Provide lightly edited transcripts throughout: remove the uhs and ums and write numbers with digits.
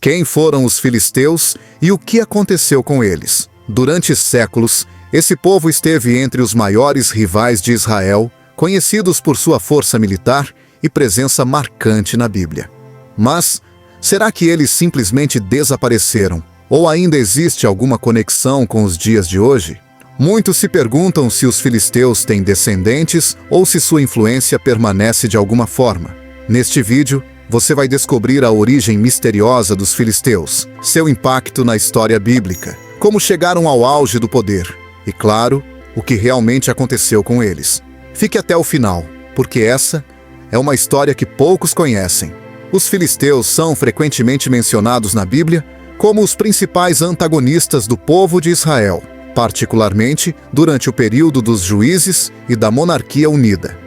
Quem foram os filisteus e o que aconteceu com eles? Durante séculos, esse povo esteve entre os maiores rivais de Israel, conhecidos por sua força militar e presença marcante na Bíblia. Mas, será que eles simplesmente desapareceram? Ou ainda existe alguma conexão com os dias de hoje? Muitos se perguntam se os filisteus têm descendentes ou se sua influência permanece de alguma forma. Neste vídeo, você vai descobrir a origem misteriosa dos filisteus, seu impacto na história bíblica, como chegaram ao auge do poder e, claro, o que realmente aconteceu com eles. Fique até o final, porque essa é uma história que poucos conhecem. Os filisteus são frequentemente mencionados na Bíblia como os principais antagonistas do povo de Israel, particularmente durante o período dos juízes e da monarquia unida.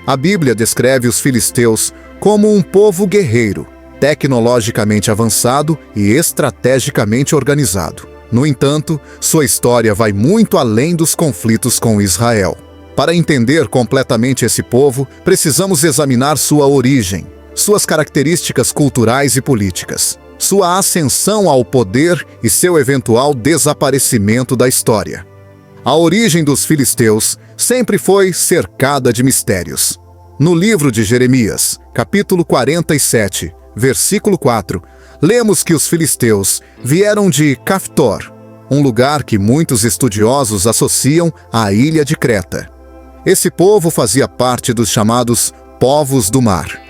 A Bíblia descreve os filisteus como um povo guerreiro, tecnologicamente avançado e estrategicamente organizado. No entanto, sua história vai muito além dos conflitos com Israel. Para entender completamente esse povo, precisamos examinar sua origem, suas características culturais e políticas, sua ascensão ao poder e seu eventual desaparecimento da história. A origem dos filisteus sempre foi cercada de mistérios. No livro de Jeremias, capítulo 47, versículo 4, lemos que os filisteus vieram de Caftor, um lugar que muitos estudiosos associam à ilha de Creta. Esse povo fazia parte dos chamados povos do mar,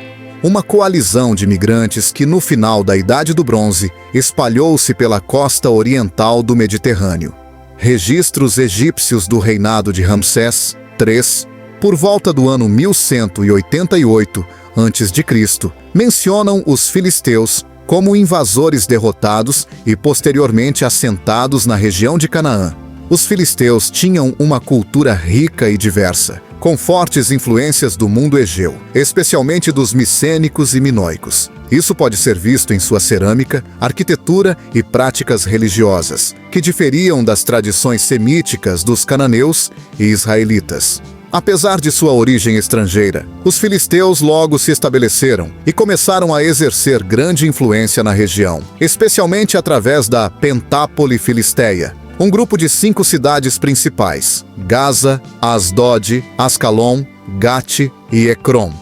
uma coalizão de imigrantes que, no final da Idade do Bronze, espalhou-se pela costa oriental do Mediterrâneo. Registros egípcios do reinado de Ramsés III, por volta do ano 1188 a.C., mencionam os filisteus como invasores derrotados e posteriormente assentados na região de Canaã. Os filisteus tinham uma cultura rica e diversa, com fortes influências do mundo egeu, especialmente dos micênicos e minoicos. Isso pode ser visto em sua cerâmica, arquitetura e práticas religiosas, que diferiam das tradições semíticas dos cananeus e israelitas. Apesar de sua origem estrangeira, os filisteus logo se estabeleceram e começaram a exercer grande influência na região, especialmente através da Pentápole Filisteia, um grupo de 5 cidades principais: Gaza, Asdod, Ascalon, Gate e Ecrom.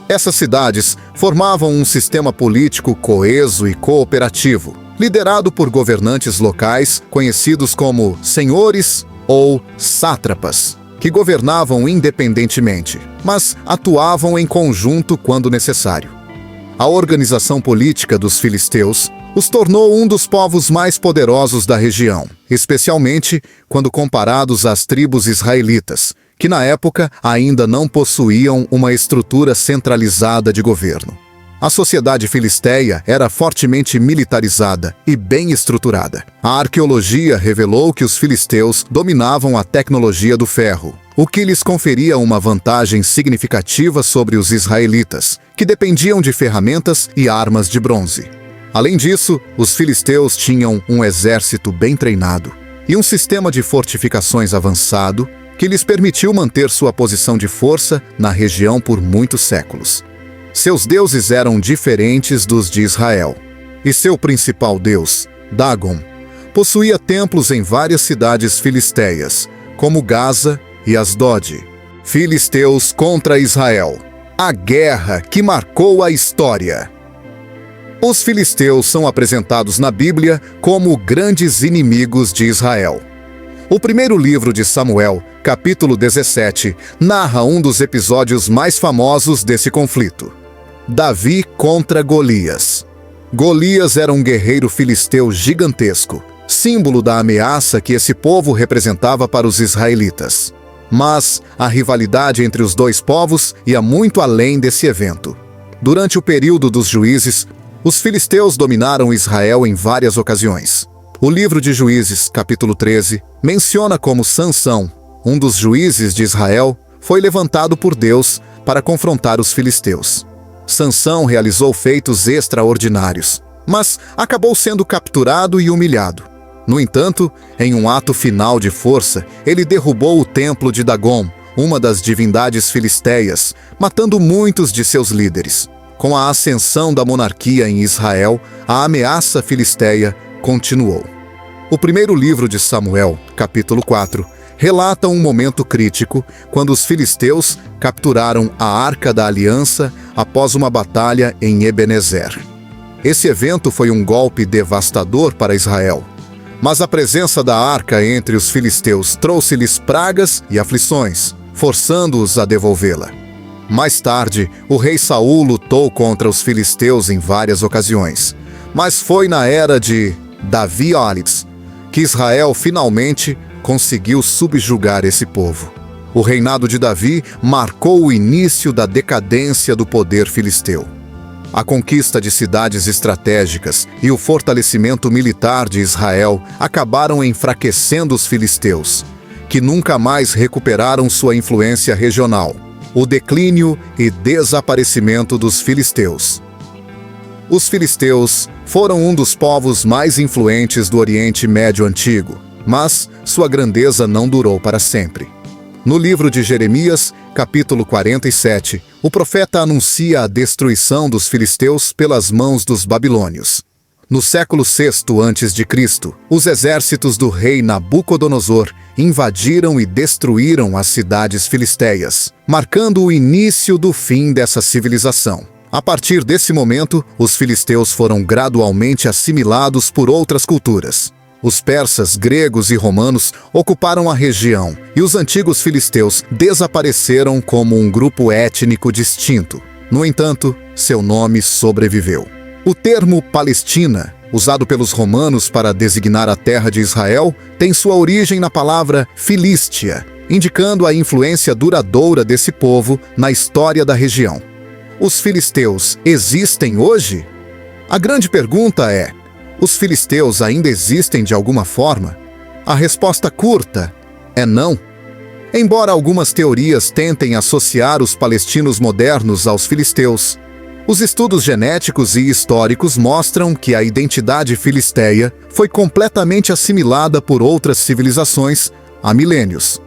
Essas cidades formavam um sistema político coeso e cooperativo, liderado por governantes locais conhecidos como senhores ou sátrapas, que governavam independentemente, mas atuavam em conjunto quando necessário. A organização política dos filisteus os tornou um dos povos mais poderosos da região, especialmente quando comparados às tribos israelitas, que na época ainda não possuíam uma estrutura centralizada de governo. A sociedade filisteia era fortemente militarizada e bem estruturada. A arqueologia revelou que os filisteus dominavam a tecnologia do ferro, o que lhes conferia uma vantagem significativa sobre os israelitas, que dependiam de ferramentas e armas de bronze. Além disso, os filisteus tinham um exército bem treinado e um sistema de fortificações avançado que lhes permitiu manter sua posição de força na região por muitos séculos. Seus deuses eram diferentes dos de Israel, e seu principal deus, Dagon, possuía templos em várias cidades filisteias, como Gaza e Asdod. Filisteus contra Israel. A guerra que marcou a história. Os filisteus são apresentados na Bíblia como grandes inimigos de Israel. O primeiro livro de Samuel, capítulo 17, narra um dos episódios mais famosos desse conflito. Davi contra Golias. Golias era um guerreiro filisteu gigantesco, símbolo da ameaça que esse povo representava para os israelitas. Mas a rivalidade entre os dois povos ia muito além desse evento. Durante o período dos juízes, os filisteus dominaram Israel em várias ocasiões. O livro de Juízes, capítulo 13, menciona como Sansão, um dos juízes de Israel, foi levantado por Deus para confrontar os filisteus. Sansão realizou feitos extraordinários, mas acabou sendo capturado e humilhado. No entanto, em um ato final de força, ele derrubou o templo de Dagon, uma das divindades filisteias, matando muitos de seus líderes. Com a ascensão da monarquia em Israel, a ameaça filisteia continuou. O primeiro livro de Samuel, capítulo 4, relata um momento crítico quando os filisteus capturaram a Arca da Aliança após uma batalha em Ebenezer. Esse evento foi um golpe devastador para Israel, mas a presença da arca entre os filisteus trouxe-lhes pragas e aflições, forçando-os a devolvê-la. Mais tarde, o rei Saul lutou contra os filisteus em várias ocasiões, mas foi na era de Davi que Israel finalmente conseguiu subjugar esse povo. O reinado de Davi marcou o início da decadência do poder filisteu. A conquista de cidades estratégicas e o fortalecimento militar de Israel acabaram enfraquecendo os filisteus, que nunca mais recuperaram sua influência regional. O declínio e desaparecimento dos filisteus. Os filisteus foram um dos povos mais influentes do Oriente Médio Antigo, mas sua grandeza não durou para sempre. No livro de Jeremias, capítulo 47, o profeta anuncia a destruição dos filisteus pelas mãos dos babilônios. No século VI a.C., os exércitos do rei Nabucodonosor invadiram e destruíram as cidades filisteias, marcando o início do fim dessa civilização. A partir desse momento, os filisteus foram gradualmente assimilados por outras culturas. Os persas, gregos e romanos ocuparam a região e os antigos filisteus desapareceram como um grupo étnico distinto. No entanto, seu nome sobreviveu. O termo Palestina, usado pelos romanos para designar a terra de Israel, tem sua origem na palavra Filístia, indicando a influência duradoura desse povo na história da região. Os filisteus existem hoje? A grande pergunta é: os filisteus ainda existem de alguma forma? A resposta curta é não. Embora algumas teorias tentem associar os palestinos modernos aos filisteus, os estudos genéticos e históricos mostram que a identidade filisteia foi completamente assimilada por outras civilizações há milênios.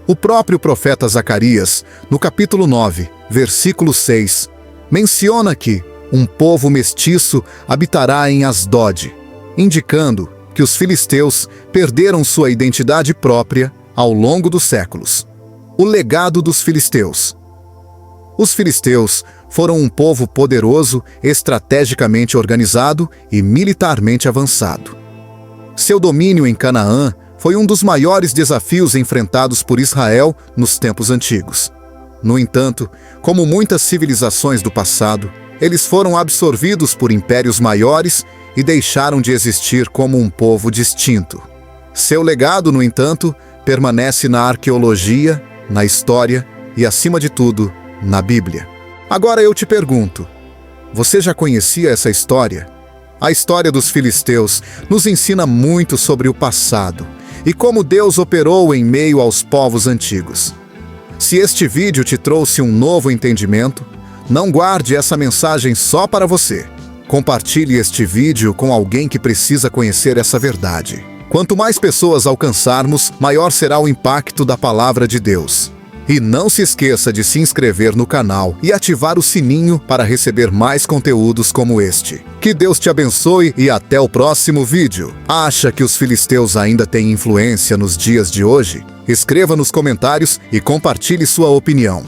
O próprio profeta Zacarias, no capítulo 9, versículo 6, menciona que um povo mestiço habitará em Asdod, indicando que os filisteus perderam sua identidade própria ao longo dos séculos. O legado dos filisteus. Os filisteus foram um povo poderoso, estrategicamente organizado e militarmente avançado. Seu domínio em Canaã foi um dos maiores desafios enfrentados por Israel nos tempos antigos. No entanto, como muitas civilizações do passado, eles foram absorvidos por impérios maiores e deixaram de existir como um povo distinto. Seu legado, no entanto, permanece na arqueologia, na história e, acima de tudo, na Bíblia. Agora eu te pergunto, você já conhecia essa história? A história dos filisteus nos ensina muito sobre o passado e como Deus operou em meio aos povos antigos. Se este vídeo te trouxe um novo entendimento, não guarde essa mensagem só para você. Compartilhe este vídeo com alguém que precisa conhecer essa verdade. Quanto mais pessoas alcançarmos, maior será o impacto da palavra de Deus. E não se esqueça de se inscrever no canal e ativar o sininho para receber mais conteúdos como este. Que Deus te abençoe e até o próximo vídeo. Acha que os filisteus ainda têm influência nos dias de hoje? Escreva nos comentários e compartilhe sua opinião.